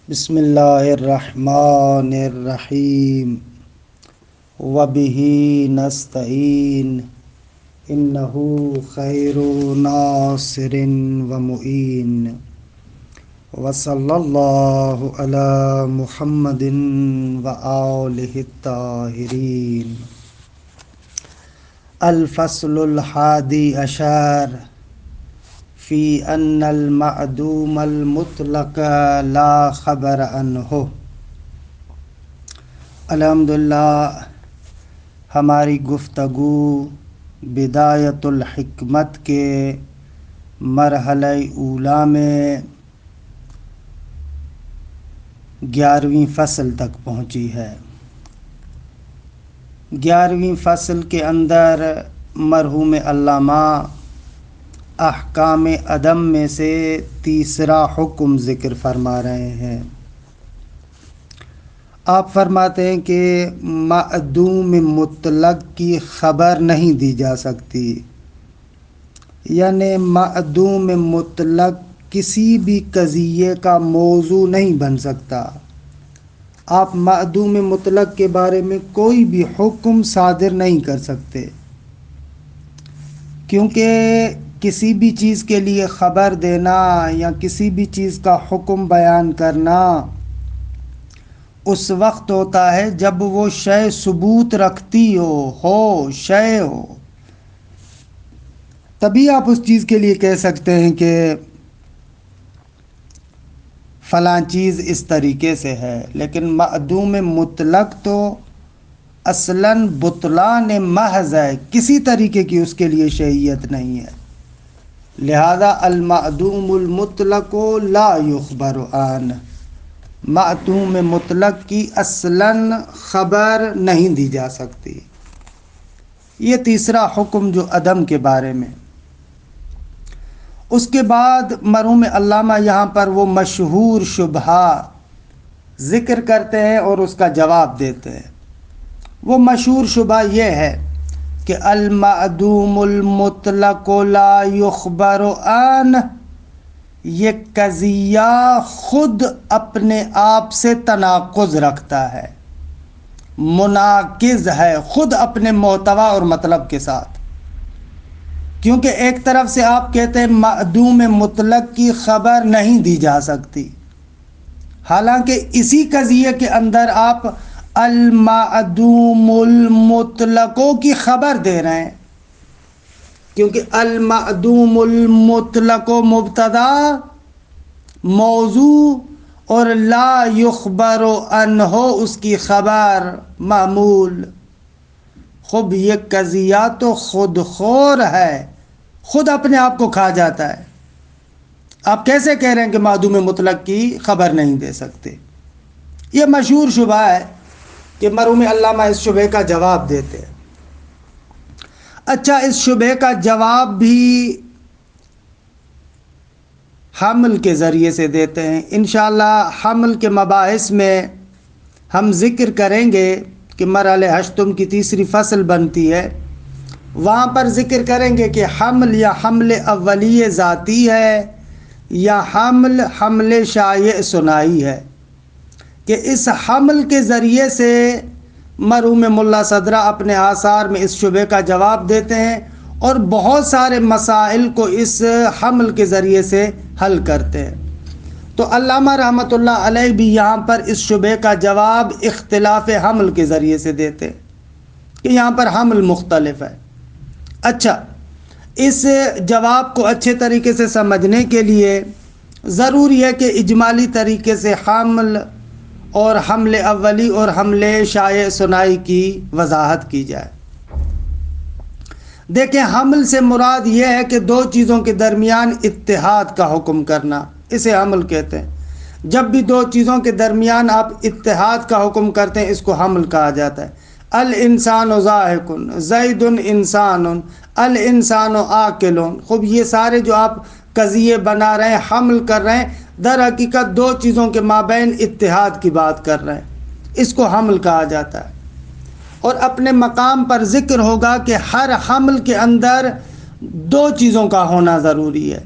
بسم اللہ الرحمن الرحیم وبہ نستعین انہ خیر ناصر ومعین وصلی اللہ علی محمد وآلہ الطاہرین۔ الفصل الحادی عشر فی ان المعدوم المطلق لا خبر عنہ۔ الحمدللہ ہماری گفتگو بدایت الحکمت کے مرحلہ اولیٰ میں 11ویں فصل تک پہنچی ہے۔ 11ویں فصل کے اندر مرحوم علامہ احکام عدم میں سے تیسرا حکم ذکر فرما رہے ہیں۔ آپ فرماتے ہیں کہ معدوم مطلق کی خبر نہیں دی جا سکتی، یعنی معدوم مطلق کسی بھی قضیے کا موضوع نہیں بن سکتا۔ آپ معدوم مطلق کے بارے میں کوئی بھی حکم صادر نہیں کر سکتے، کیونکہ کسی بھی چیز کے لیے خبر دینا یا کسی بھی چیز کا حکم بیان کرنا اس وقت ہوتا ہے جب وہ شے ثبوت رکھتی ہو شے ہو، تبھی آپ اس چیز کے لیے کہہ سکتے ہیں کہ فلاں چیز اس طریقے سے ہے۔ لیکن معدوم مطلق تو اصلاً بطلان محض ہے، کسی طریقے کی اس کے لیے شیعیت نہیں ہے۔ لہذا المعدوم المطلق لا یخبر عنہ، معدوم مطلق کی اصلاً خبر نہیں دی جا سکتی۔ یہ تیسرا حکم جو عدم کے بارے میں۔ اس کے بعد مرحوم علامہ یہاں پر وہ مشہور شبہہ ذکر کرتے ہیں اور اس کا جواب دیتے ہیں۔ وہ مشہور شبہہ یہ ہے کہ المعدوم المطلق لا یخبر عنہ، یہ قضیہ خود اپنے آپ سے تناقض رکھتا ہے، مناقض ہے خود اپنے محتوا اور مطلب کے ساتھ۔ کیونکہ ایک طرف سے آپ کہتے ہیں معدوم مطلق کی خبر نہیں دی جا سکتی، حالانکہ اسی قضیے کے اندر آپ المعدوم المطلق کی خبر دے رہے ہیں، کیونکہ المعدوم المطلق مبتدا موضوع اور لا یخبر عنہ اس کی خبر معمول۔ خب یہ قضیہ تو خود خور ہے، خود اپنے آپ کو کھا جاتا ہے۔ آپ کیسے کہہ رہے ہیں کہ معدوم مطلق کی خبر نہیں دے سکتے؟ یہ مشہور شبہ ہے کہ مرحوم علامہ اس شبہ کا جواب دیتے ہیں۔ اچھا، اس شبہ کا جواب بھی حمل کے ذریعے سے دیتے ہیں۔ انشاءاللہ حمل کے مباحث میں ہم ذکر کریں گے کہ مرحلہ ہشتم کی تیسری فصل بنتی ہے، وہاں پر ذکر کریں گے کہ حمل یا حمل اولیہ ذاتی ہے یا حمل شایع ثنائی ہے، کہ اس حمل کے ذریعے سے مرحوم ملا صدرہ اپنے آثار میں اس شبہ کا جواب دیتے ہیں اور بہت سارے مسائل کو اس حمل کے ذریعے سے حل کرتے ہیں۔ تو علامہ رحمۃ اللہ علیہ بھی یہاں پر اس شبہ کا جواب اختلاف حمل کے ذریعے سے دیتے ہیں کہ یہاں پر حمل مختلف ہے۔ اچھا، اس جواب کو اچھے طریقے سے سمجھنے کے لیے ضروری ہے کہ اجمالی طریقے سے حمل اور حمل اولی اور حمل شایع ثنائی کی وضاحت کی جائے۔ دیکھیں، حمل سے مراد یہ ہے کہ دو چیزوں کے درمیان اتحاد کا حکم کرنا، اسے حمل کہتے ہیں۔ جب بھی دو چیزوں کے درمیان آپ اتحاد کا حکم کرتے ہیں اس کو حمل کہا جاتا ہے۔ الانسان ضاحک، زید انسان، الانسان عاقل۔ خوب یہ سارے جو آپ قضیے بنا رہے ہیں، حمل کر رہے ہیں، در حقیقت دو چیزوں کے مابین اتحاد کی بات کر رہے ہیں، اس کو حمل کہا جاتا ہے۔ اور اپنے مقام پر ذکر ہوگا کہ ہر حمل کے اندر دو چیزوں کا ہونا ضروری ہے۔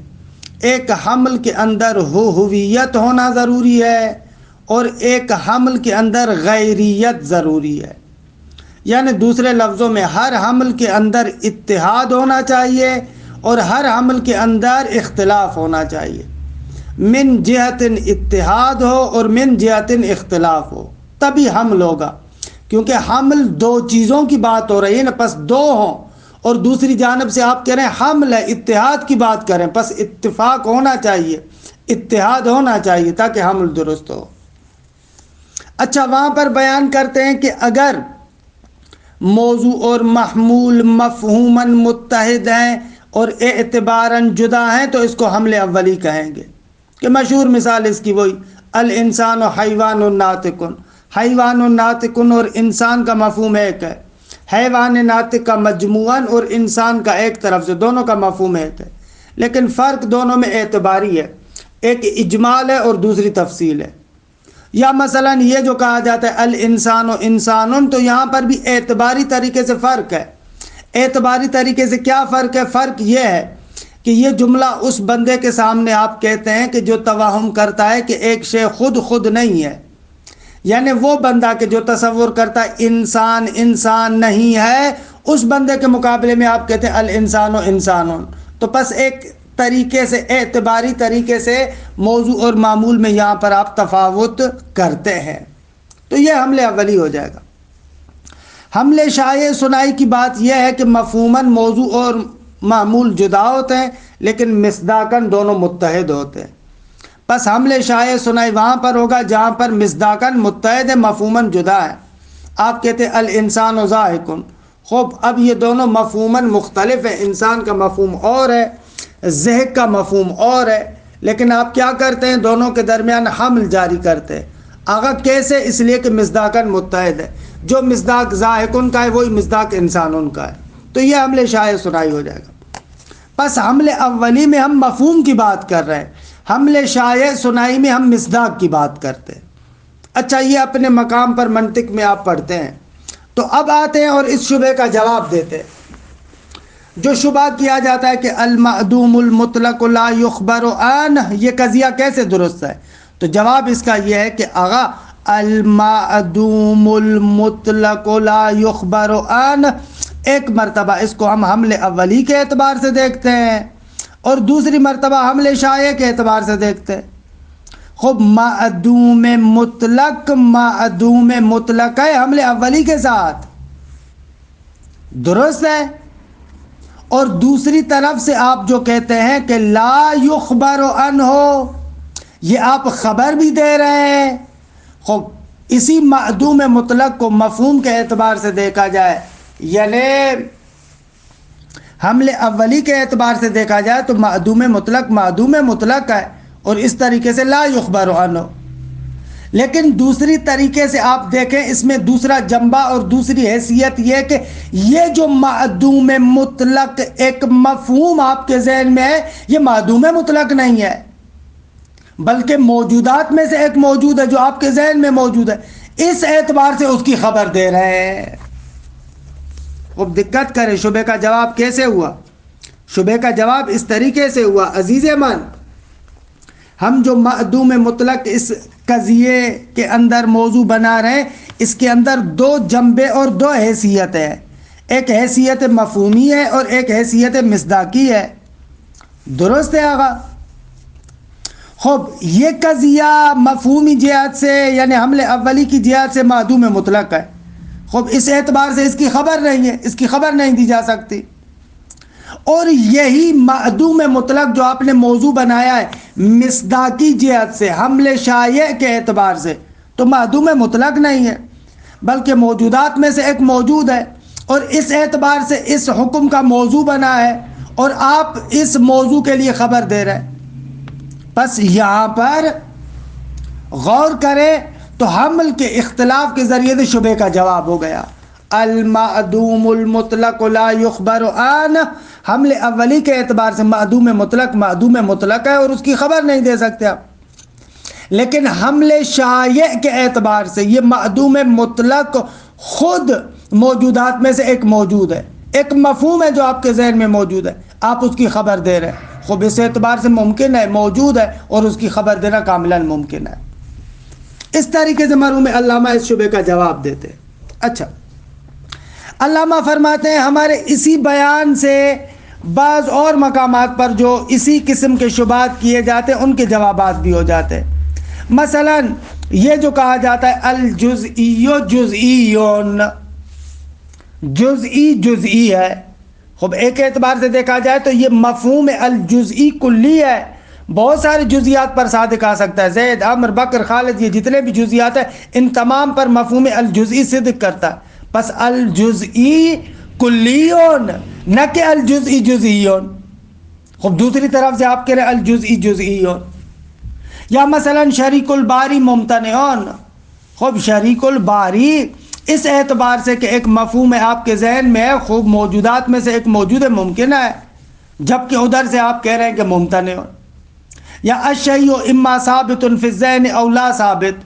ایک حمل کے اندر ہوویت ہونا ضروری ہے اور ایک حمل کے اندر غیریت ضروری ہے، یعنی دوسرے لفظوں میں ہر حمل کے اندر اتحاد ہونا چاہیے اور ہر حمل کے اندر اختلاف ہونا چاہیے۔ من جہت اتحاد ہو اور من جہت اختلاف ہو تبھی حمل ہوگا، کیونکہ حمل دو چیزوں کی بات ہو رہی ہے نا، پس دو ہوں اور دوسری جانب سے آپ کہہ رہے ہیں حمل ہے، اتحاد کی بات کریں، پس اتفاق ہونا چاہیے، اتحاد ہونا چاہیے تاکہ حمل درست ہو۔ اچھا، وہاں پر بیان کرتے ہیں کہ اگر موضوع اور محمول مفہوماً متحد ہیں اور اعتباراً جدا ہیں تو اس کو حمل اولی کہیں گے، کہ مشہور مثال اس کی وہی الانسان و حیوان ناطق، حیوان ناطق اور انسان کا مفہوم ایک ہے، حیوان ناطق کا مجموعاً اور انسان کا ایک طرف سے، دونوں کا مفہوم ایک ہے، لیکن فرق دونوں میں اعتباری ہے، ایک اجمال ہے اور دوسری تفصیل ہے۔ یا مثلا یہ جو کہا جاتا ہے الانسان و انسان، تو یہاں پر بھی اعتباری طریقے سے فرق ہے۔ اعتباری طریقے سے کیا فرق ہے؟ فرق یہ ہے کہ یہ جملہ اس بندے کے سامنے آپ کہتے ہیں کہ جو توہم کرتا ہے کہ ایک شے خود نہیں ہے، یعنی وہ بندہ کہ جو تصور کرتا ہے انسان انسان نہیں ہے، اس بندے کے مقابلے میں آپ کہتے ہیں الانسان و انسان، تو پس ایک طریقے سے اعتباری طریقے سے موضوع اور معمول میں یہاں پر آپ تفاوت کرتے ہیں، تو یہ حمل اولی ہو جائے گا۔ حمل شائع ثنائی کی بات یہ ہے کہ مفہوماً موضوع اور معمول جدا ہوتے ہیں لیکن مصداقاً دونوں متحد ہوتے ہیں، پس حمل شائع ثنائی وہاں پر ہوگا جہاں پر مصداقاً متحد ہے، مفہوماً جدا ہے۔ آپ کہتے ہیں الانسان ضاحک، خوب اب یہ دونوں مفہوماً مختلف ہیں، انسان کا مفہوم اور ہے، ضحک کا مفہوم اور ہے، لیکن آپ کیا کرتے ہیں؟ دونوں کے درمیان حمل جاری کرتے ہیں۔ آگا کیسے؟ اس لیے کہ مصداقاً متحد ہے، جو مصداق ضاحک کا ہے وہی مصداق انسان کا ہے، تو یہ حمل شائع ثنائی ہو جائے گا۔ پس حمل اولی میں ہم مفہوم کی بات کر رہے ہیں، حمل شائع ثنائی میں ہم مصداق کی بات کرتے ہیں۔ اچھا، یہ اپنے مقام پر منطق میں آپ پڑھتے ہیں، تو اب آتے ہیں اور اس شبہ کا جواب دیتے ہیں۔ جو شبہ کیا جاتا ہے کہ المعدوم المطلق لا یخبر عنہ، یہ قضیہ کیسے درست ہے؟ تو جواب اس کا یہ ہے کہ آغا المعدوم المطلق لا یخبر عنہ، ایک مرتبہ اس کو ہم حمل اولی کے اعتبار سے دیکھتے ہیں اور دوسری مرتبہ حمل شائع کے اعتبار سے دیکھتے ہیں۔ خوب معدوم مطلق ہے حمل اولی کے ساتھ، درست ہے، اور دوسری طرف سے آپ جو کہتے ہیں کہ لا یخبر عنہ، یہ آپ خبر بھی دے رہے ہیں۔ خوب اسی معدوم مطلق کو مفہوم کے اعتبار سے دیکھا جائے، یعنی حمل اولی کے اعتبار سے دیکھا جائے تو معدوم مطلق ہے اور اس طریقے سے لا یخبر عنہ، لیکن دوسری طریقے سے آپ دیکھیں اس میں دوسرا جنبہ اور دوسری حیثیت یہ کہ یہ جو معدوم مطلق ایک مفہوم آپ کے ذہن میں ہے، یہ معدوم مطلق نہیں ہے بلکہ موجودات میں سے ایک موجود ہے جو آپ کے ذہن میں موجود ہے، اس اعتبار سے اس کی خبر دے رہے ہیں۔ اب دقت کریں، شبہ کا جواب کیسے ہوا؟ شبہ کا جواب اس طریقے سے ہوا، عزیز من، ہم جو معدوم مطلق اس قضیے کے اندر موضوع بنا رہے ہیں، اس کے اندر دو جنبے اور دو حیثیت ہے، ایک حیثیت مفہومی ہے اور ایک حیثیت مصداقی ہے، درست ہے آقا؟ خوب یہ قضیہ مفہومی جہت سے یعنی حمل اولی کی جہت سے معدوم مطلق ہے، خوب اس اعتبار سے اس کی خبر نہیں ہے، اس کی خبر نہیں دی جا سکتی، اور یہی معدوم مطلق جو آپ نے موضوع بنایا ہے مصداقی جہت سے حمل شائع کے اعتبار سے تو معدوم مطلق نہیں ہے بلکہ موجودات میں سے ایک موجود ہے، اور اس اعتبار سے اس حکم کا موضوع بنا ہے اور آپ اس موضوع کے لیے خبر دے رہے ہیں۔ بس یہاں پر غور کریں تو حمل کے اختلاف کے ذریعے سے شبہ کا جواب ہو گیا، المعدوم المطلق لا یخبر عنہ، حمل اولی کے اعتبار سے معدوم مطلق ہے اور اس کی خبر نہیں دے سکتے آپ، لیکن حمل شائع کے اعتبار سے یہ معدوم مطلق خود موجودات میں سے ایک موجود ہے، ایک مفہوم ہے جو آپ کے ذہن میں موجود ہے، آپ اس کی خبر دے رہے ہیں، خوب اس اعتبار سے ممکن ہے، موجود ہے اور اس کی خبر دینا کاملاً ممکن ہے۔ اس طریقے سے مرحوم علامہ اس شبے کا جواب دیتے ہیں۔ اچھا، علامہ فرماتے ہیں ہمارے اسی بیان سے بعض اور مقامات پر جو اسی قسم کے شبہات کیے جاتے ہیں ان کے جوابات بھی ہو جاتے ہیں۔ مثلا یہ جو کہا جاتا ہے الجزئی جزئیون، جزئی جزئی ہے، خب ایک اعتبار سے دیکھا جائے تو یہ مفہوم الجزئی کلی ہے، بہت سارے جزئیات پر صادق آ سکتا ہے، زید، عمر، بکر، خالد، یہ جتنے بھی جزئیات ہیں ان تمام پر مفہوم الجزئی صدق کرتا ہے۔ پس الجزئی کلیون نہ کہ الجزئی جزئیون۔ خب دوسری طرف سے آپ کہہ رہے الجزئی جزئیون، یا مثلا شریک الباری ممتنعون، خب شریک الباری اس اعتبار سے کہ ایک مفہوم آپ کے ذہن میں ہے، خوب موجودات میں سے ایک موجود ممکن ہے، جبکہ ادھر سے آپ کہہ رہے ہیں کہ ممتنع، یا الشیء اما ثابت فی الذہن او لا ثابت،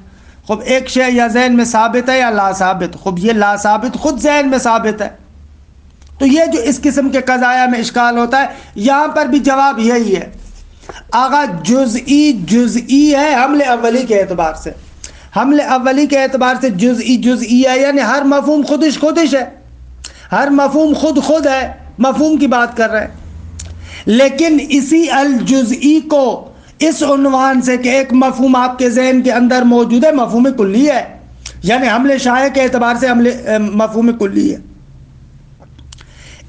خب ایک شے یا ذہن میں ثابت ہے یا لا ثابت، خب یہ لا ثابت خود ذہن میں ثابت ہے۔ تو یہ جو اس قسم کے قضایا میں اشکال ہوتا ہے، یہاں پر بھی جواب یہی ہے، آغا جزئی جزئی ہے حمل اولی کے اعتبار سے، حمل اولی کے اعتبار سے جزئی جزئی ہے، یعنی ہر مفہوم خودش خودش ہے، ہر مفہوم خود خود ہے، مفہوم کی بات کر رہے ہیں۔ لیکن اسی الجزئی کو اس عنوان سے کہ ایک مفہوم آپ کے ذہن کے اندر موجود ہے، مفہوم کلی ہے، یعنی حمل شائع کے اعتبار سے مفہوم کلی ہے۔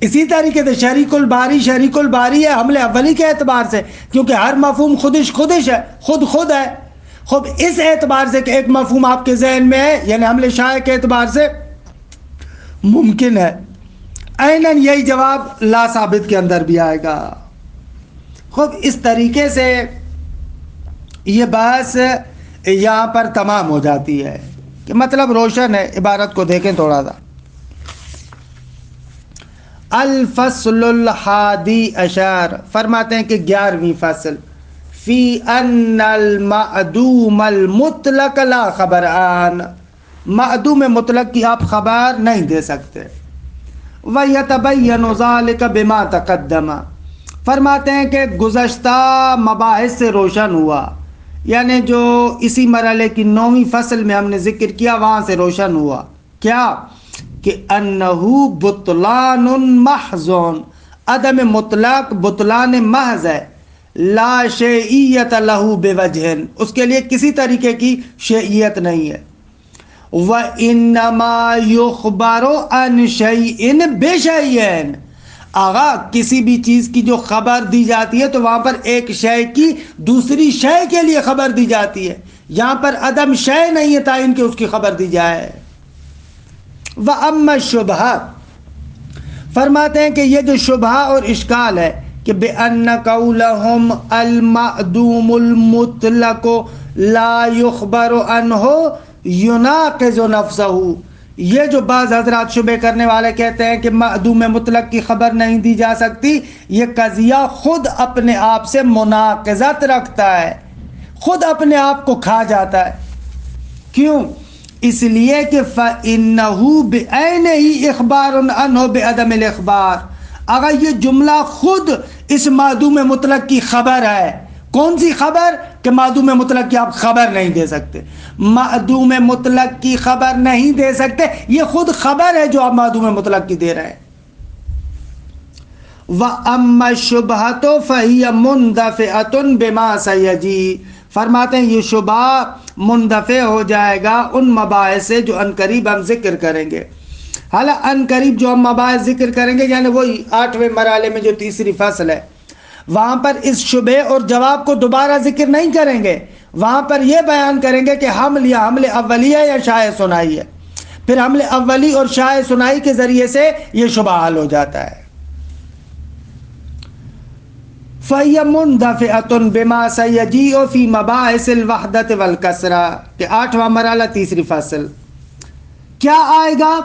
اسی طریقے سے شریک الباری ہے حمل اولی کے اعتبار سے، کیونکہ ہر مفہوم خودش خودش ہے، خود خود ہے۔ خب اس اعتبار سے کہ ایک مفہوم آپ کے ذہن میں ہے، یعنی حمل شائع کے اعتبار سے ممکن ہے۔ عیناً یہی جواب لا ثابت کے اندر بھی آئے گا۔ خب اس طریقے سے یہ بحث یہاں پر تمام ہو جاتی ہے کہ مطلب روشن ہے۔ عبارت کو دیکھیں تھوڑا سا، الفصل الحادی عشر، فرماتے ہیں کہ 11ویں فصل، فی ان المعدوم المطلق لا خبر عن، معدوم مطلق کی آپ خبر نہیں دے سکتے۔ وَيَتَبَيَّنُ ذَلِكَ بِمَا تَقَدَّمَ، فرماتے ہیں کہ گزشتہ مباحث سے روشن ہوا، یعنی جو اسی مرحلے کی 9ویں فصل میں ہم نے ذکر کیا وہاں سے روشن ہوا کیا کہ انہو بطلان محض، عدم مطلق بطلان محض ہے، لا شیعیت لہو بوجہ، اس کے لیے کسی طریقے کی شیعیت نہیں ہے۔ وَإِنَّمَا يُخْبَرُ عَنْ شَيْءٍ بِشَيْءٍ، آغا کسی بھی چیز کی جو خبر دی جاتی ہے تو وہاں پر ایک شے کی دوسری شے کے لیے خبر دی جاتی ہے، یہاں پر عدم شے نہیں ہے تعین کہ اس کی خبر دی جائے۔ وَأَمَّا الشُّبْهَةُ، فرماتے ہیں کہ یہ جو شبہ اور اشکال ہے کہ بِأَنَّ قَوْلَهُمْ الْمَعْدُومُ الْمُطْلَقُ لَا يُخْبَرُ عَنْهُ يُنَاقِضُ نَفْسَهُ، یہ جو بعض حضرات شبہ کرنے والے کہتے ہیں کہ معدوم مطلق کی خبر نہیں دی جا سکتی، یہ قضیہ خود اپنے آپ سے مناقضت رکھتا ہے، خود اپنے آپ کو کھا جاتا ہے۔ کیوں؟ اس لیے کہ فَإِنَّهُ بِعَيْنِهِ إِخْبَارٌ عَنْهُ بِعَدَمِ الْإِخْبَارِ، اگر یہ جملہ خود اس معدوم مطلق کی خبر ہے۔ کون سی خبر؟ کہ معدوم مطلق کی آپ خبر نہیں دے سکتے، معدوم مطلق کی خبر نہیں دے سکتے، یہ خود خبر ہے جو آپ معدوم مطلق کی دے رہے ہیں۔ وَأَمَّا الشُّبْهَةُ فَهِيَ مُنْدَفِعَةٌ بِمَا سَيَجِي، فرماتے ہیں یہ شبہ مندفع ہو جائے گا ان مباحث سے جو عنقریب ہم ذکر کریں گے۔ حالانکہ عنقریب جو ہم مباحث ذکر کریں گے یعنی وہی 8ویں مرحلے میں جو تیسری فصل ہے، وہاں پر اس شبہ اور جواب کو دوبارہ ذکر نہیں کریں گے، وہاں پر یہ بیان کریں گے کہ حمل یا حمل اولی ہے یا شائع ثنائی ہے، پھر حمل اولی اور شائع ثنائی کے ذریعے سے یہ شبہ حل ہو جاتا ہے۔ فَهِيَ مُنْدَفِعَةٌ بِمَا سَيَجِيءُ فِي مَبَاحِثِ الْوَحْدَةِ وَالْكَسْرَةِ، کہ 8واں مرحلہ تیسری فصل کیا آئے گا؟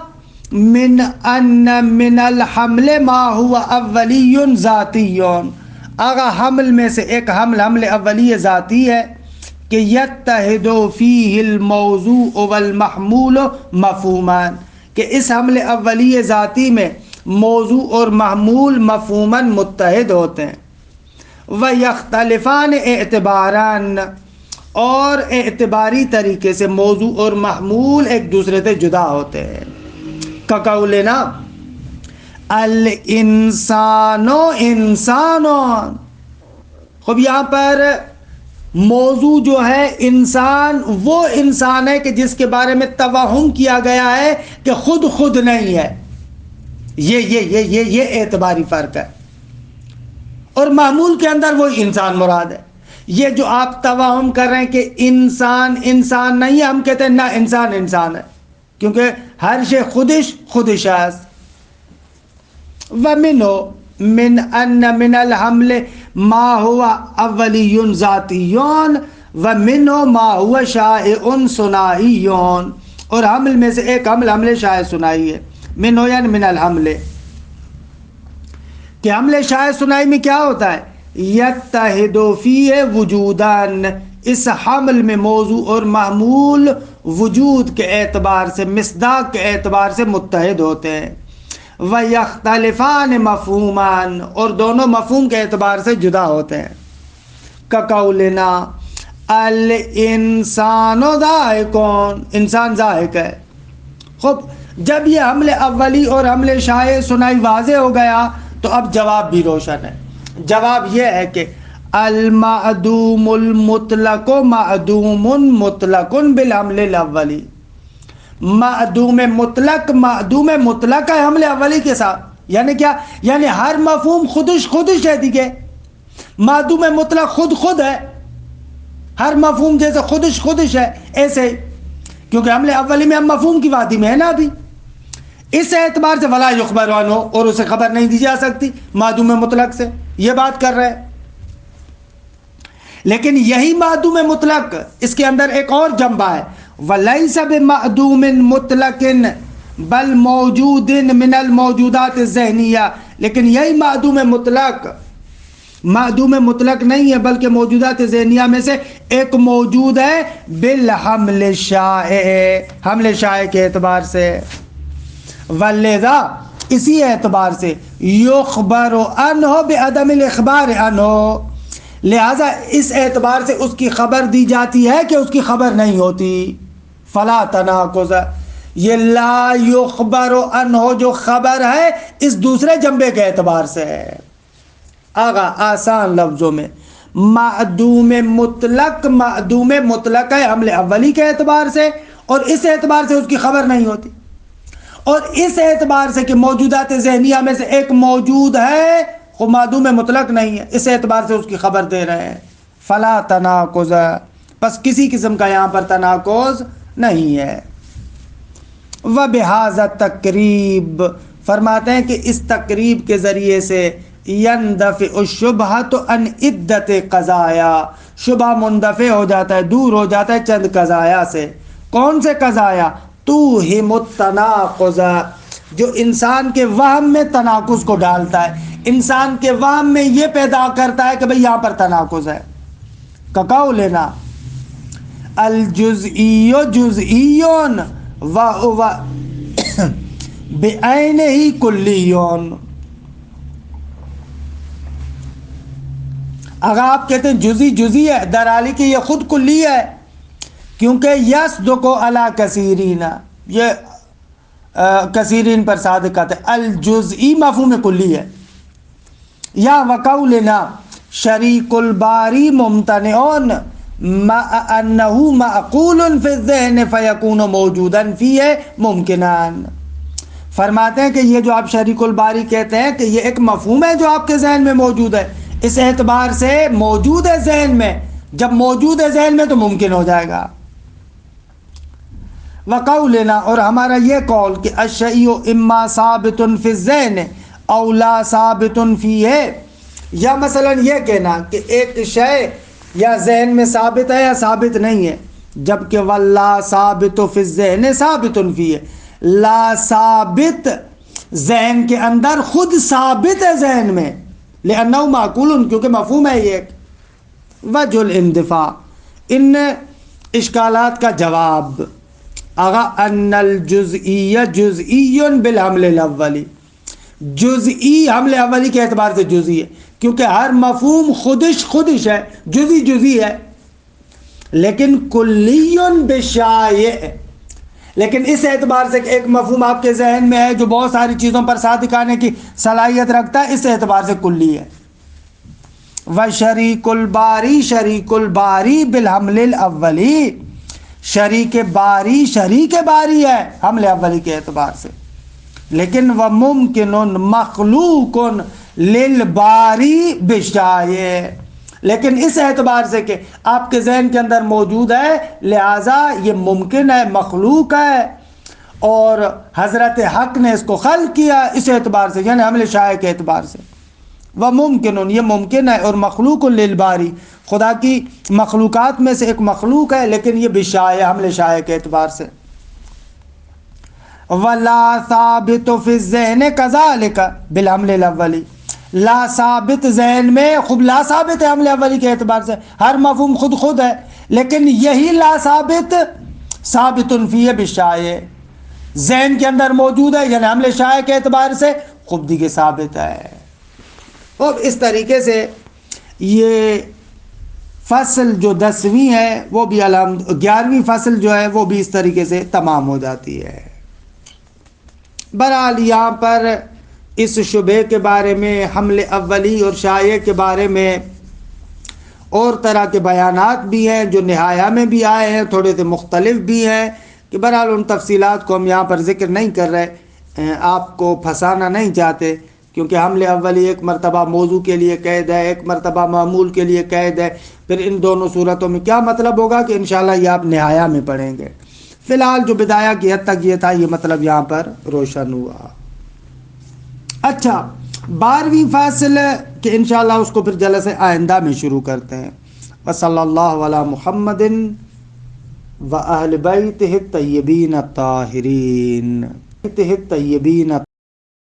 من ان من الحمل ما هو اولی ذاتی، آگا حمل میں سے ایک حمل اولی ذاتی ہے کہ یتحد فیہ الموضوع والمحمول مفہومان، کہ اس حمل اولی ذاتی میں موضوع اور محمول مفہوماً متحد ہوتے ہیں۔ وَيَخْتَلِفَانِ اعتباراً، اور اعتباری طریقے سے موضوع اور محمول ایک دوسرے سے جدا ہوتے ہیں. کا قولنا الانسان انسانون. خب یہاں پر موضوع جو ہے انسان، وہ انسان ہے کہ جس کے بارے میں توہم کیا گیا ہے کہ خود نہیں ہے. یہ اعتباری فرق ہے. اور معمول کے اندر وہی انسان مراد ہے. یہ جو آپ توہم کر رہے ہیں کہ انسان نہیں ہے، ہم کہتے ہیں نہ، انسان ہے، کیونکہ ہر شے خودش ہے. وَمِنْهُ من ان من الحمل ما هو اولی ذاتی وَمِنْهُ ما هو شائع ثنائی. اور حمل میں سے ایک حمل شائع ثنائی ہے. منو یعنی من الحمل، کہ حمل شائع ثنائی میں کیا ہوتا ہے؟ یتحد فیہ وجودان. اس حمل میں موضوع اور محمول وجود کے اعتبار سے، مصداق کے اعتبار سے متحد ہوتے ہیں. وَيَخْتَلِفَانِ مَفْهُومًا، اور دونوں مفہوم کے اعتبار سے جدا ہوتے ہیں. کَقَوْلِنَا الْإِنسَانُ ذَائِقٌ، انسان ذائق ہے. خب جب یہ حمل اولی اور حمل شائع ثنائی واضح ہو گیا تو اب جواب بھی روشن ہے. جواب یہ ہے کہ المعدوم المطلق معدوم مطلق بالحمل الاولی. معدوم مطلق ہے حمل اولی کے ساتھ. یعنی کیا؟ یعنی ہر مفہوم خودش ہے دیگه. معدوم مطلق خود ہے، ہر مفہوم جیسے خودش ہے ایسے، کیونکہ حمل اولی میں ہم مفہوم کی وادی میں ہے نا ابھی. اس اعتبار سے ولا یخبر عنہ، اور اسے خبر نہیں دی جا سکتی معدوم مطلق سے. یہ بات کر رہے ہیں. لیکن یہی معدوم مطلق، اس کے اندر ایک اور جنبہ ہے. وَلَيْسَ بِمَعْدُومٍ مُطْلَقٍ بَلْ مَوْجُودٍ مِنَ الْمَوْجُودَاتِ الذِّهْنِيَّةِ. لیکن یہی معدوم مطلق نہیں ہے، بلکہ موجودات ذہنیہ میں سے ایک موجود ہے بالحمل الشائع، حمل شائع کے اعتبار سے. وَلِذَا، اسی اعتبار سے یخبر عنہ بعدم الاخبار عنہ، لہذا اس اعتبار سے اس کی خبر دی جاتی ہے کہ اس کی خبر نہیں ہوتی. فلا تناقض، یہ لا یخبر عنہ جو خبر ہے اس دوسرے جنبے کے اعتبار سے ہے. آگا آسان لفظوں میں، معدوم مطلق ہے حمل اولی کے اعتبار سے، اور اس اعتبار سے اس کی خبر نہیں ہوتی. اور اس اعتبار سے کہ موجودات ذہنیہ میں سے ایک موجود ہے، وہ معدوم مطلق نہیں ہے، اس اعتبار سے اس کی خبر دے رہے ہیں. فلا تناقض، بس کسی قسم کا یہاں پر تناقض نہیں ہے. وبہذا تقریب، فرماتے ہیں کہ اس تقریب کے ذریعے سے یندفع الشبہۃ عن عدۃ قضایا، شبہ مندفع ہو جاتا ہے، دور ہو جاتا ہے چند قضایا سے. کون سے قضایا؟ توہم التناقض، جو انسان کے وہم میں تناقض کو ڈالتا ہے، انسان کے وہم میں یہ پیدا کرتا ہے کہ بھئی یہاں پر تناقض ہے. کقولنا الجزئی جزئیون وهو بعینہ کلیون. اگر آپ کہتے ہیں جزئی ہے، در حالی کہ یہ خود کلی ہے، کیونکہ یصدق علی کثیرین، یہ کثیرین پر صادق آتا ہے. الجزئی مفہوم کلی ہے. یا وقولنا شریک الباری ممتنعون مع انہ معقول فی الذہن فیکون موجودا فیہ ممکنان. فرماتے ہیں کہ یہ جو آپ شریک الباری کہتے ہیں کہ یہ ایک مفہوم ہے جو آپ کے ذہن میں موجود ہے، اس اعتبار سے موجود ہے ذہن میں، جب موجود ہے ذہن میں تو ممکن ہو جائے گا. وقولنا، اور ہمارا یہ قول کہ الشیء اما ثابت فی الذہن او لا ثابت فیہ، یا مثلا یہ کہنا کہ ایک شے یا ذہن میں ثابت ہے یا ثابت نہیں ہے، جبکہ واللہ ثابت فی الذہن ثابت فیہ، لا ثابت ذہن کے اندر خود ثابت ہے ذہن میں، لأنہ معقول، کیونکہ مفہوم ہے یہ. وجہ الاندفاع، ان اشکالات کا جواب، ان الجزئی جزئی بالحمل الاولی، جزئی حمل اولی کے اعتبار سے جزئی ہے، کیونکہ ہر مفہوم خودش ہے، جزئی ہے. لیکن کلیٌ بشائع، لیکن اس اعتبار سے کہ ایک مفہوم آپ کے ذہن میں ہے جو بہت ساری چیزوں پر ساتھ دکھانے کی صلاحیت رکھتا ہے، اس اعتبار سے کلی ہے۔ وشریک الباری شریک الباری بالحمل الاولی، شریک باری شریک باری ہے حمل اولی کے اعتبار سے، لیکن وہ ممکن مخلوق للباری بشائع، لیکن اس اعتبار سے کہ آپ کے ذہن کے اندر موجود ہے لہذا یہ ممکن ہے، مخلوق ہے، اور حضرت حق نے اس کو خلق کیا، اس اعتبار سے یعنی حمل شائع کے اعتبار سے۔ وہ ممکن، یہ ممکن ہے، اور مخلوق للباری، خدا کی مخلوقات میں سے ایک مخلوق ہے لیکن یہ بشائع حمل شائع کے اعتبار سے۔ ولا ثابت فی الذہن کذالک بالحمل الاولی، لا ثابت ذہن میں، خوب لا ثابت ہے حمل اولی کے اعتبار سے، ہر مفہوم خود خود ہے، لیکن یہی لا ثابت ثابت فیہ بشائع، ذہن کے اندر موجود ہے یعنی حمل شائع کے اعتبار سے خود دیگه ثابت ہے۔ اور اس طریقے سے یہ فصل جو 10ویں ہے وہ بھی 11ویں فصل جو ہے وہ بھی اس طریقے سے تمام ہو جاتی ہے۔ بہرحال یہاں پر اس شبہ کے بارے میں، حمل اولی اور شائع کے بارے میں اور طرح کے بیانات بھی ہیں جو نہایہ میں بھی آئے ہیں، تھوڑے سے مختلف بھی ہیں، کہ بہرحال ان تفصیلات کو ہم یہاں پر ذکر نہیں کر رہے، آپ کو پھنسانا نہیں چاہتے، کیونکہ حمل اولی ایک مرتبہ موضوع کے لیے قید ہے، ایک مرتبہ معمول کے لیے قید ہے، پھر ان دونوں صورتوں میں کیا مطلب ہوگا کہ انشاءاللہ یہ آپ نہایہ میں پڑھیں گے۔ فی الحال جو بدایہ کی حد تک یہ تھا، یہ مطلب یہاں پر روشن ہوا۔ اچھا، 12ویں فصل کہ انشاءاللہ اس کو پھر جلسہ آئندہ میں شروع کرتے ہیں۔ وصلی اللہ علی محمد و اہل بیتہ الطیبین الطاہرین۔